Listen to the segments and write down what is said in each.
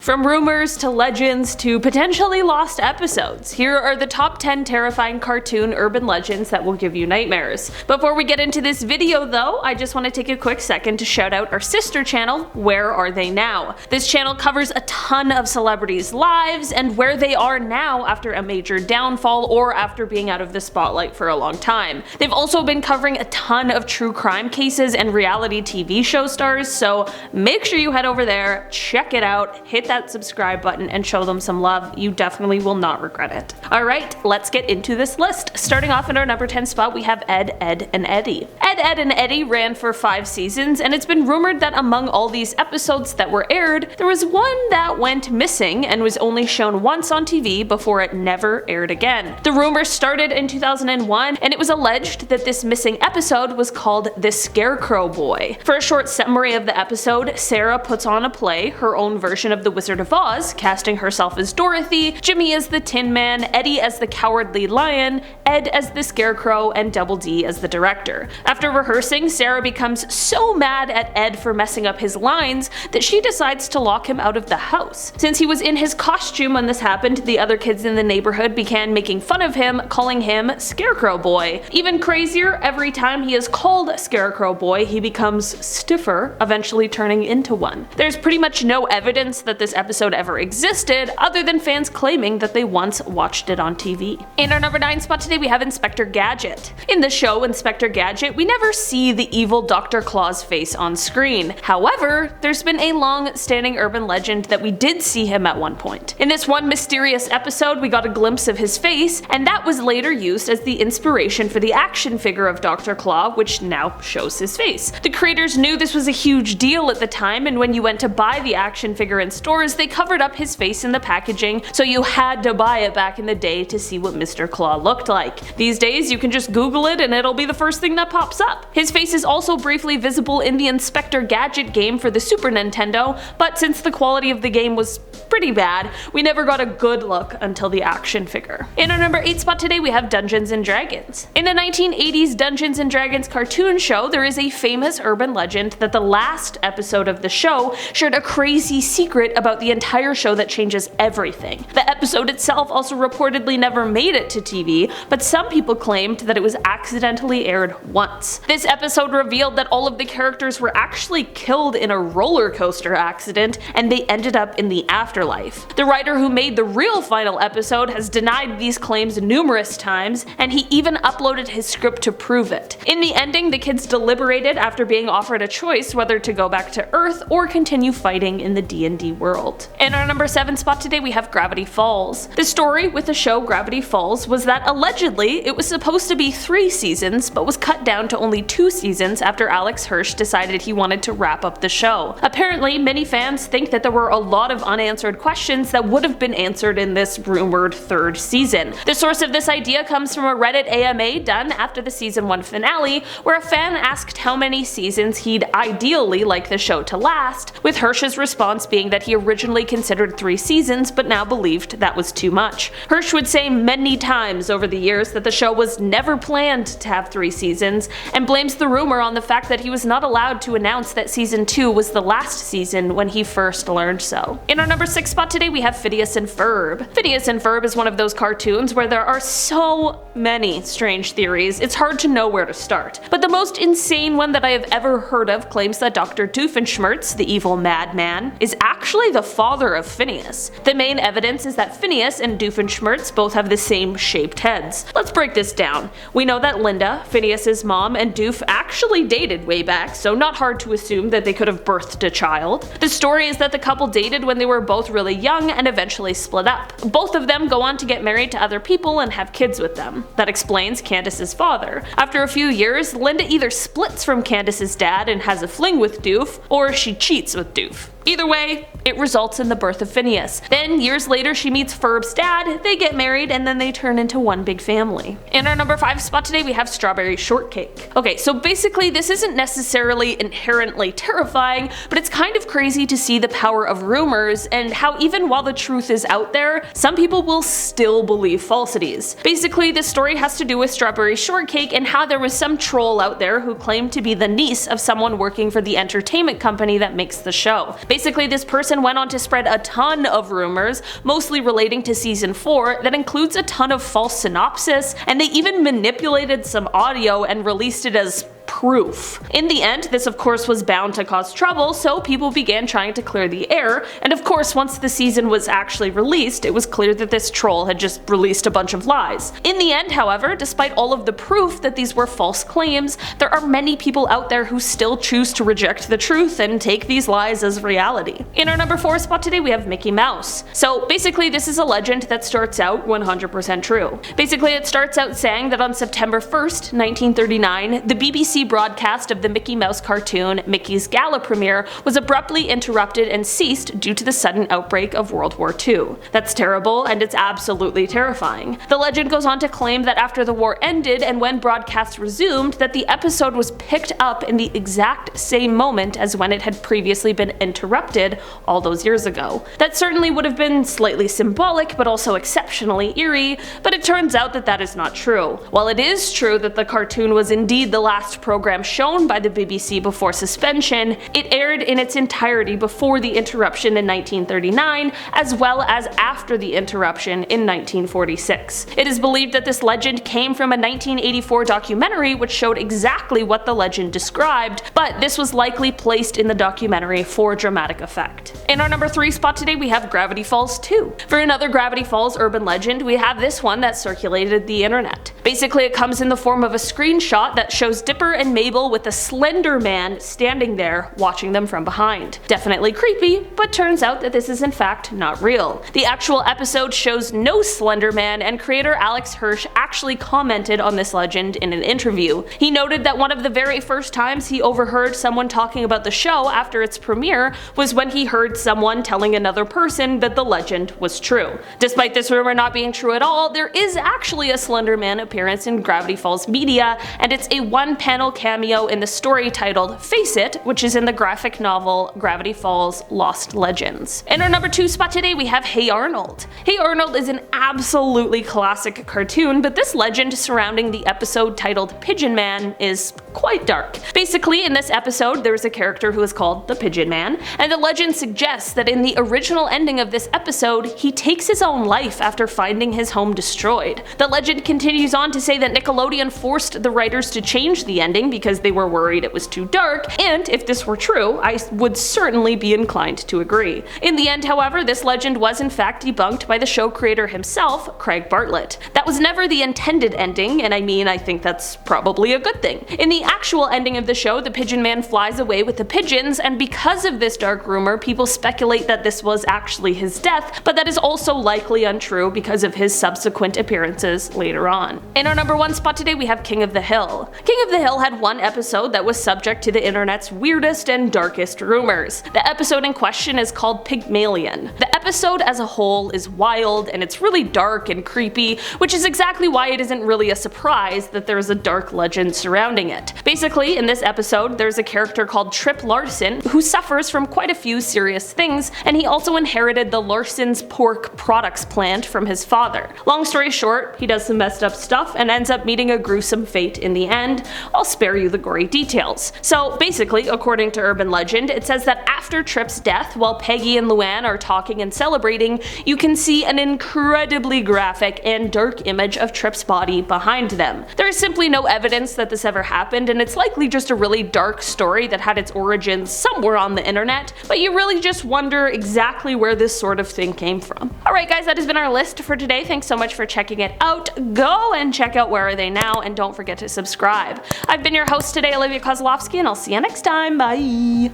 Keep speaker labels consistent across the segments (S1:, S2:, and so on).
S1: From rumors to legends to potentially lost episodes, here are the top 10 terrifying cartoon urban legends that will give you nightmares. Before we get into this video though, I just want to take a quick second to shout out our sister channel, Where Are They Now? This channel covers a ton of celebrities' lives and where they are now after a major downfall or after being out of the spotlight for a long time. They've also been covering a ton of true crime cases and reality TV show stars, so make sure you head over there, check it out, hit that subscribe button and show them some love. You definitely will not regret it. Alright, let's get into this list. Starting off in our number 10 spot, we have Ed, Edd and Eddy. Ed, Edd and Eddy ran for 5 seasons, and it's been rumored that among all these episodes that were aired, there was one that went missing and was only shown once on TV before it never aired again. The rumor started in 2001, and it was alleged that this missing episode was called The Scarecrow Boy. For a short summary of the episode, Sarah puts on a play, her own version of The Wizard of Oz, casting herself as Dorothy, Jimmy as the Tin Man, Eddie as the Cowardly Lion, Ed as the Scarecrow, and Double D as the director. After rehearsing, Sarah becomes so mad at Ed for messing up his lines that she decides to lock him out of the house. Since he was in his costume when this happened, the other kids in the neighborhood began making fun of him, calling him Scarecrow Boy. Even crazier, every time he is called Scarecrow Boy, he becomes stiffer, eventually turning into one. There's pretty much no evidence that this episode ever existed, other than fans claiming that they once watched it on TV. In our number 9 spot today, we have Inspector Gadget. In the show Inspector Gadget, we never see the evil Dr. Claw's face on screen. However, there's been a long-standing urban legend that we did see him at one point. In this one mysterious episode, we got a glimpse of his face, and that was later used as the inspiration for the action figure of Dr. Claw, which now shows his face. The creators knew this was a huge deal at the time, and when you went to buy the action figure in stores, they covered up his face in the packaging, so you had to buy it back in the day to see what Mr. Claw looked like. These days, you can just Google it and it'll be the first thing that pops up. His face is also briefly visible in the Inspector Gadget game for the Super Nintendo, but since the quality of the game was pretty bad, we never got a good look until the action figure. In our number 8 spot today, we have Dungeons and Dragons. In the 1980s Dungeons and Dragons cartoon show, there is a famous urban legend that the last episode of the show shared a crazy secret about the entire show that changes everything. The episode itself also reportedly never made it to TV, but some people claimed that it was accidentally aired once. This episode revealed that all of the characters were actually killed in a roller coaster accident, and they ended up in the afterlife. The writer who made the real final episode has denied these claims numerous times, and he even uploaded his script to prove it. In the ending, the kids deliberated after being offered a choice whether to go back to Earth or continue fighting in the D&D world. In our number 7 spot today, we have Gravity Falls. The story with the show Gravity Falls was that allegedly it was supposed to be 3 seasons, but was cut down to only 2 seasons after Alex Hirsch decided he wanted to wrap up the show. Apparently, many fans think that there were a lot of unanswered questions that would have been answered in this rumored 3rd season. The source of this idea comes from a Reddit AMA done after the season 1 finale, where a fan asked how many seasons he'd ideally like the show to last, with Hirsch's response being that he originally considered 3 seasons but now believed that was too much. Hirsch would say many times over the years that the show was never planned to have 3 seasons, and blames the rumor on the fact that he was not allowed to announce that season 2 was the last season when he first learned so. In our number 6 spot today, we have Phineas and Ferb. Phineas and Ferb is one of those cartoons where there are so many strange theories, it's hard to know where to start. But the most insane one that I have ever heard of claims that Dr. Doofenshmirtz, the evil madman, is actually the father of Phineas. The main evidence is that Phineas and Doofenshmirtz both have the same shaped heads. Let's break this down. We know that Linda, Phineas's mom, and Doof actually dated way back, so not hard to assume that they could have birthed a child. The story is that the couple dated when they were both really young and eventually split up. Both of them go on to get married to other people and have kids with them. That explains Candace's father. After a few years, Linda either splits from Candace's dad and has a fling with Doof, or she cheats with Doof. Either way, it results in the birth of Phineas. Then, years later, she meets Ferb's dad, they get married, and then they turn into one big family. In our number 5 spot today, we have Strawberry Shortcake. Okay, so basically this isn't necessarily inherently terrifying, but it's kind of crazy to see the power of rumors and how even while the truth is out there, some people will still believe falsities. Basically, this story has to do with Strawberry Shortcake and how there was some troll out there who claimed to be the niece of someone working for the entertainment company that makes the show. Basically, this person went on to spread a ton of rumors, mostly relating to season 4, that includes a ton of false synopsis, and they even manipulated some audio and released it as proof. In the end, this of course was bound to cause trouble, so people began trying to clear the air, and of course once the season was actually released, it was clear that this troll had just released a bunch of lies. In the end, however, despite all of the proof that these were false claims, there are many people out there who still choose to reject the truth and take these lies as reality. In our number 4 spot today, we have Mickey Mouse. So basically, this is a legend that starts out 100% true. Basically, it starts out saying that on September 1st, 1939, the BBC broadcast of the Mickey Mouse cartoon Mickey's Gala premiere was abruptly interrupted and ceased due to the sudden outbreak of World War II. That's terrible, and it's absolutely terrifying. The legend goes on to claim that after the war ended and when broadcasts resumed, that the episode was picked up in the exact same moment as when it had previously been interrupted all those years ago. That certainly would have been slightly symbolic, but also exceptionally eerie, but it turns out that that is not true. While it is true that the cartoon was indeed the last program shown by the BBC before suspension, it aired in its entirety before the interruption in 1939, as well as after the interruption in 1946. It is believed that this legend came from a 1984 documentary which showed exactly what the legend described, but this was likely placed in the documentary for dramatic effect. In our number 3 spot today, we have Gravity Falls 2. For another Gravity Falls urban legend, we have this one that circulated the internet. Basically, it comes in the form of a screenshot that shows Dipper and Mabel with a slender man standing there watching them from behind. Definitely creepy, but turns out that this is in fact not real. The actual episode shows no slender man, and creator Alex Hirsch actually commented on this legend in an interview. He noted that one of the very first times he overheard someone talking about the show after its premiere was when he heard someone telling another person that the legend was true. Despite this rumor not being true at all, there is actually a Slender Man appearance in Gravity Falls media, and it's a one-panel cameo in the story titled Face It, which is in the graphic novel Gravity Falls Lost Legends. In our number 2 spot today, we have Hey Arnold. Hey Arnold is an absolutely classic cartoon, but this legend surrounding the episode titled Pigeon Man is quite dark. Basically, in this episode, there's a character who is called the Pigeon Man, and the legend suggests that in the original ending of this episode, he takes his own life after finding his home destroyed. The legend continues on to say that Nickelodeon forced the writers to change the ending because they were worried it was too dark, and if this were true, I would certainly be inclined to agree. In the end, however, this legend was in fact debunked by the show creator himself, Craig Bartlett. That was never the intended ending, and I think that's probably a good thing. In the actual ending of the show, the Pigeon Man flies away with the pigeons, and because of this dark rumor, people speculate that this was actually his death, but that is also likely untrue because of his subsequent appearances later on. In our number 1 spot today, we have King of the Hill. King of the Hill had one episode that was subject to the internet's weirdest and darkest rumors. The episode in question is called Pygmalion. The episode as a whole is wild, and it's really dark and creepy, which is exactly why it isn't really a surprise that there's a dark legend surrounding it. Basically, in this episode, there's a character called Trip Larson who suffers from quite a few serious things, and he also inherited the Larson's pork products plant from his father. Long story short, he does some messed up stuff and ends up meeting a gruesome fate in the end. I'll spare you the gory details. So basically, according to urban legend, it says that after Trip's death, while Peggy and Luann are talking and celebrating, you can see an incredibly graphic and dark image of Trip's body behind them. There is simply no evidence that this ever happened, and it's likely just a really dark story that had its origins somewhere on the internet, but you really just wonder exactly where this sort of thing came from. Alright guys, that has been our list for today. Thanks so much for checking it out. Go and check out Where Are They Now, and don't forget to subscribe. I've been your host today, Olivia Kozlowski, and I'll see you next time. Bye!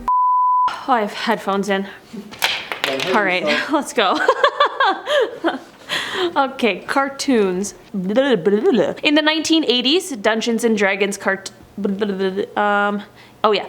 S1: Oh, I have headphones in. Alright, let's go. Okay, cartoons. In the 1980s, Dungeons and Dragons oh yeah.